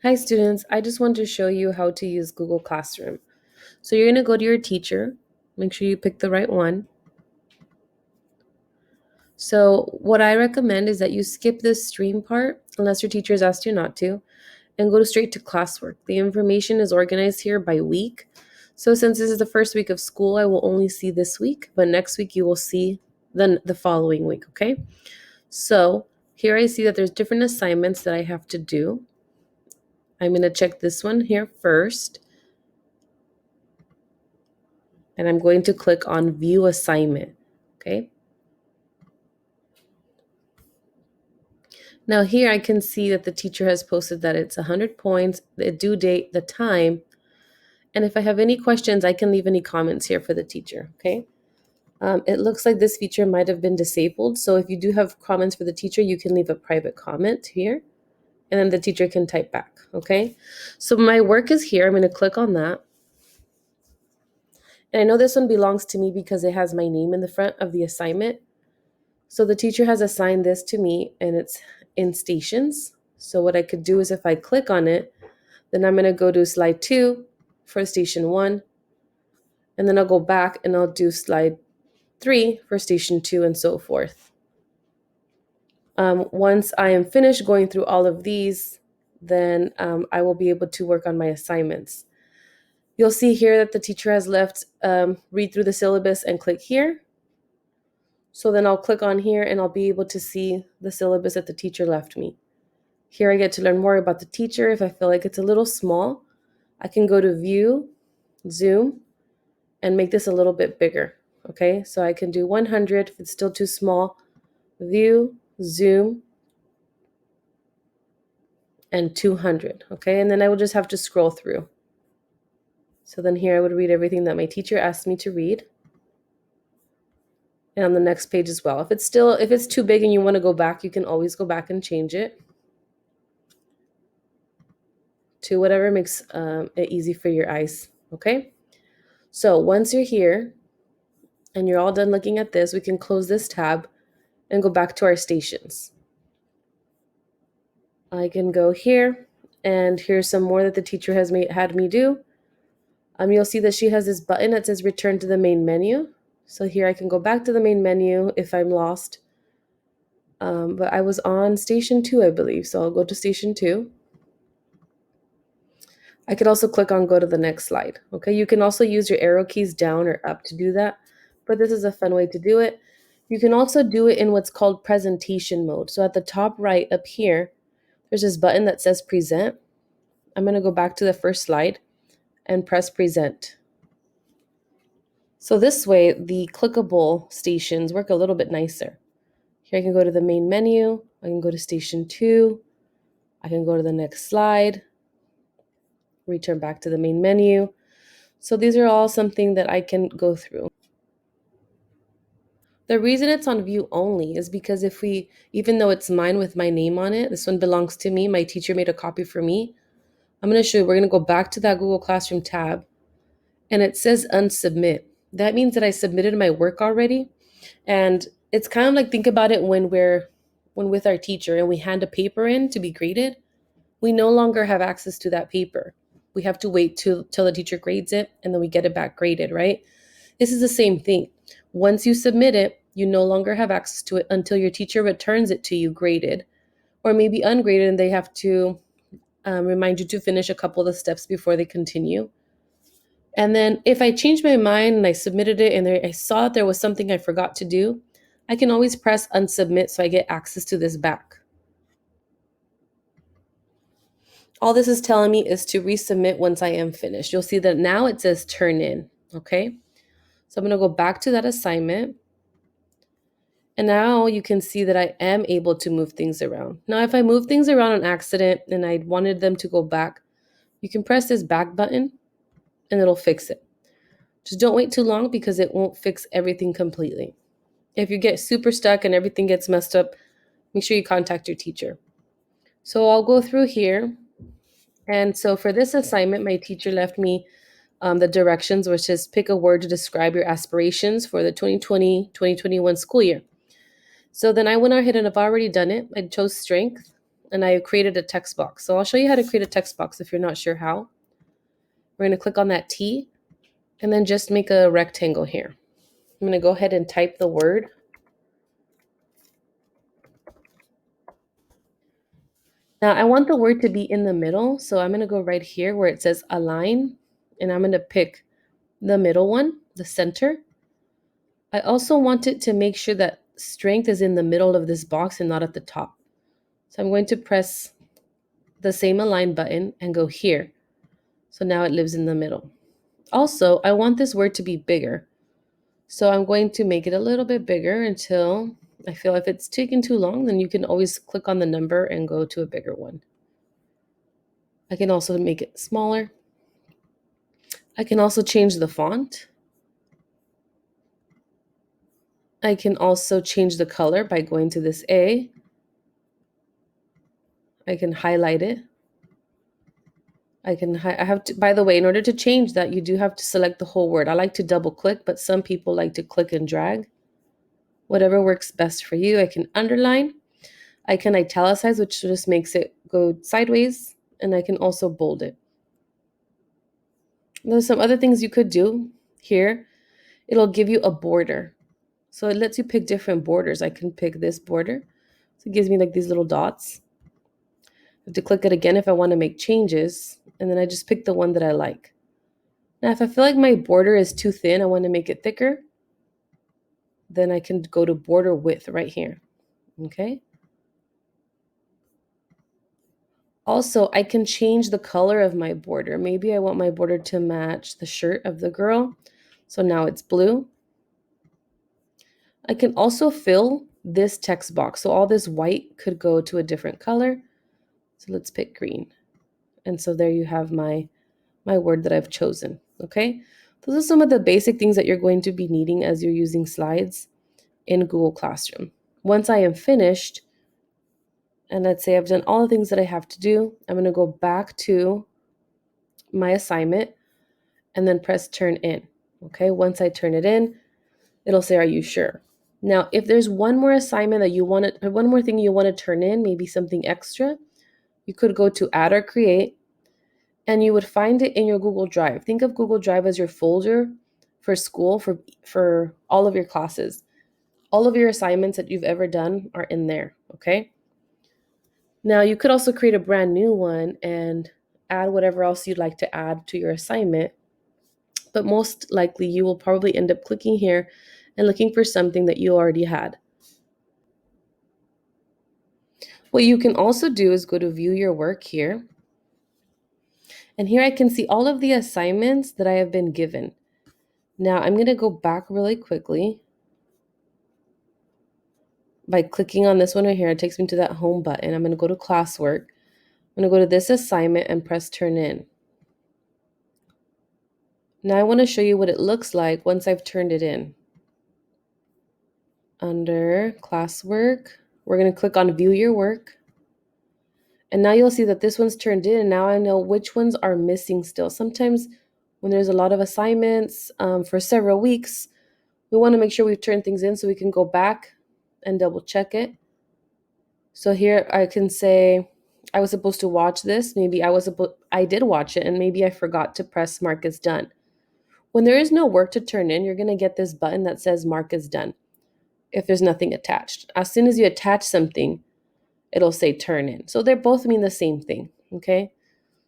Hi students, I just want to show you how to use Google Classroom. So you're going to go to your teacher, make sure you pick the right one. So what I recommend is that you skip this stream part, unless your teacher has asked you not to, and go straight to classwork. The information is organized here by week. So since this is the first week of school, I will only see this week, but next week you will see then the following week, okay? So here I see that there's different assignments that I have to do. I'm going to check this one here first. And I'm going to click on View Assignment, okay? Now here I can see that the teacher has posted that it's 100 points, the due date, the time, and if I have any questions, I can leave any comments here for the teacher, okay? It looks like this feature might have been disabled, so if you do have comments for the teacher, you can leave a private comment here, and then the teacher can type back, okay? So my work is here. I'm going to click on that. And I know this one belongs to me because it has my name in the front of the assignment. So the teacher has assigned this to me and it's in stations. So what I could do is if I click on it, then I'm going to go to slide 2 for station 1. And then I'll go back and I'll do slide 3 for station 2 and so forth. Once I am finished going through all of these, then I will be able to work on my assignments. You'll see here that the teacher has left read through the syllabus and click here. So then I'll click on here and I'll be able to see the syllabus that the teacher left me. Here I get to learn more about the teacher. If I feel like it's a little small, I can go to View, Zoom, and make this a little bit bigger. Okay, so I can do 100 if it's still too small, View, Zoom, and 200. Okay, and then I will just have to scroll through. So then here I would read everything that my teacher asked me to read. And on the next page as well. If it's too big and you want to go back, you can always go back and change it to whatever makes it easy for your eyes, okay? So once you're here and you're all done looking at this, we can close this tab and go back to our stations. I can go here, and here's some more that the teacher has had me do. You'll see that she has this button that says return to the main menu. So here I can go back to the main menu if I'm lost. But I was on station 2, I believe, so I'll go to station 2. I could also click on go to the next slide. Okay, you can also use your arrow keys down or up to do that, but this is a fun way to do it. You can also do it in what's called presentation mode. So at the top right up here, there's this button that says present. I'm going to go back to the first slide and press present. So this way, the clickable stations work a little bit nicer. Here I can go to the main menu. I can go to station 2. I can go to the next slide. Return back to the main menu. So these are all something that I can go through. The reason it's on view only is because even though it's mine with my name on it, this one belongs to me, my teacher made a copy for me. I'm going to show you, we're going to go back to that Google Classroom tab and it says unsubmit. That means that I submitted my work already. And it's kind of like, think about it when with our teacher and we hand a paper in to be graded, we no longer have access to that paper. We have to wait till the teacher grades it and then we get it back graded, right? This is the same thing. Once you submit it, you no longer have access to it until your teacher returns it to you graded, or maybe ungraded, and they have to remind you to finish a couple of the steps before they continue. And then if I change my mind and I submitted it and I saw that there was something I forgot to do, I can always press unsubmit so I get access to this back. All this is telling me is to resubmit once I am finished. You'll see that now it says turn in, okay? So I'm going to go back to that assignment. And now you can see that I am able to move things around. Now, if I move things around on accident and I wanted them to go back, you can press this back button and it'll fix it. Just don't wait too long because it won't fix everything completely. If you get super stuck and everything gets messed up, make sure you contact your teacher. So I'll go through here. And so for this assignment, my teacher left me the directions, which is pick a word to describe your aspirations for the 2020-2021 school year. So then I went ahead and I've already done it. I chose strength. and I created a text box. So I'll show you how to create a text box if you're not sure how. We're going to click on that T and then just make a rectangle here. I'm going to go ahead and type the word. Now I want the word to be in the middle, so I'm going to go right here where it says align, and I'm going to pick the middle one, the center. I also want it to make sure that strength is in the middle of this box and not at the top. So I'm going to press the same align button and go here. So now it lives in the middle. Also, I want this word to be bigger. So I'm going to make it a little bit bigger until I feel if it's taking too long, then you can always click on the number and go to a bigger one. I can also make it smaller. I can also change the font. I can also change the color by going to this A. I can highlight it. I have to, by the way, in order to change that, you do have to select the whole word. I like to double click, but some people like to click and drag. Whatever works best for you. I can underline. I can italicize, which just makes it go sideways, and I can also bold it. There's some other things you could do here. It'll give you a border. So it lets you pick different borders. I can pick this border. So it gives me like these little dots. I have to click it again if I want to make changes, and then I just pick the one that I like. Now, if I feel like my border is too thin, I want to make it thicker, then I can go to border width right here. Okay. Also, I can change the color of my border. Maybe I want my border to match the shirt of the girl. So now it's blue. I can also fill this text box. So all this white could go to a different color. So let's pick green. And so there you have my word that I've chosen. Okay. Those are some of the basic things that you're going to be needing as you're using slides in Google Classroom. Once I am finished, and let's say I've done all the things that I have to do, I'm going to go back to my assignment and then press turn in. Okay, once I turn it in, it'll say, are you sure? Now, if there's one more assignment that you want to, one more thing you want to turn in, maybe something extra, you could go to add or create, and you would find it in your Google Drive. Think of Google Drive as your folder for school, for all of your classes. All of your assignments that you've ever done are in there, okay? Now, you could also create a brand new one and add whatever else you'd like to add to your assignment. But most likely, you will probably end up clicking here and looking for something that you already had. What you can also do is go to view your work here. And here I can see all of the assignments that I have been given. Now, I'm going to go back really quickly by clicking on this one right here. It takes me to that home button. I'm going to go to classwork. I'm going to go to this assignment and press turn in. Now I want to show you what it looks like once I've turned it in. Under classwork, we're going to click on view your work. And now you'll see that this one's turned in, and now I know which ones are missing still. Sometimes when there's a lot of assignments for several weeks, we want to make sure we've turned things in so we can go back and double check it. So here I can say I was supposed to watch this. Maybe I did watch it, and maybe I forgot to press mark as done. When there is no work to turn in, you're going to get this button that says mark as done if there's nothing attached. As soon as you attach something, it'll say turn in. So they both mean the same thing, okay?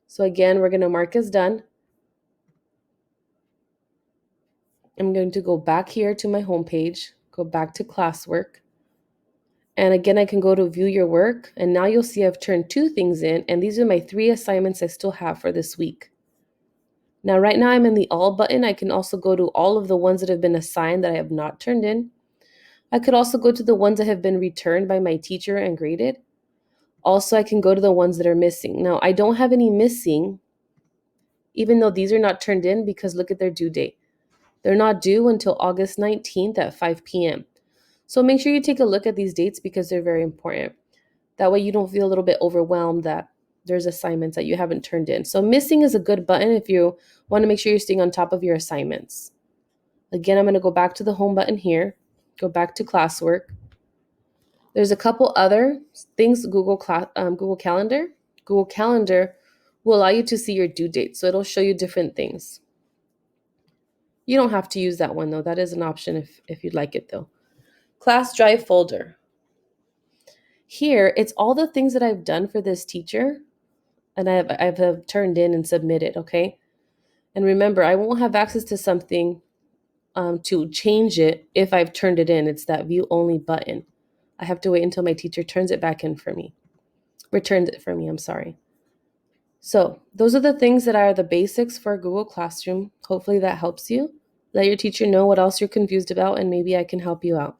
So again, we're going to mark as done. I'm going to go back here to my home page, go back to classwork. And again, I can go to view your work. And now you'll see I've turned 2 things in. And these are my 3 assignments I still have for this week. Now, right now I'm in the all button. I can also go to all of the ones that have been assigned that I have not turned in. I could also go to the ones that have been returned by my teacher and graded. Also, I can go to the ones that are missing. Now, I don't have any missing, even though these are not turned in, because look at their due date. They're not due until August 19th at 5 p.m. So make sure you take a look at these dates because they're very important. That way you don't feel a little bit overwhelmed that there's assignments that you haven't turned in. So missing is a good button if you want to make sure you're staying on top of your assignments. Again, I'm going to go back to the home button here, go back to classwork. There's a couple other things. Google Calendar. Google Calendar will allow you to see your due date, so it'll show you different things. You don't have to use that one though. That is an option if you'd like it though. Class Drive folder. Here, it's all the things that I've done for this teacher, and I've turned in and submitted. Okay, and remember, I won't have access to something to change it if I've turned it in. It's that view only button. I have to wait until my teacher turns it back in for me. Returns it for me, I'm sorry. So those are the things that are the basics for Google Classroom. Hopefully that helps you. Let your teacher know what else you're confused about, and maybe I can help you out.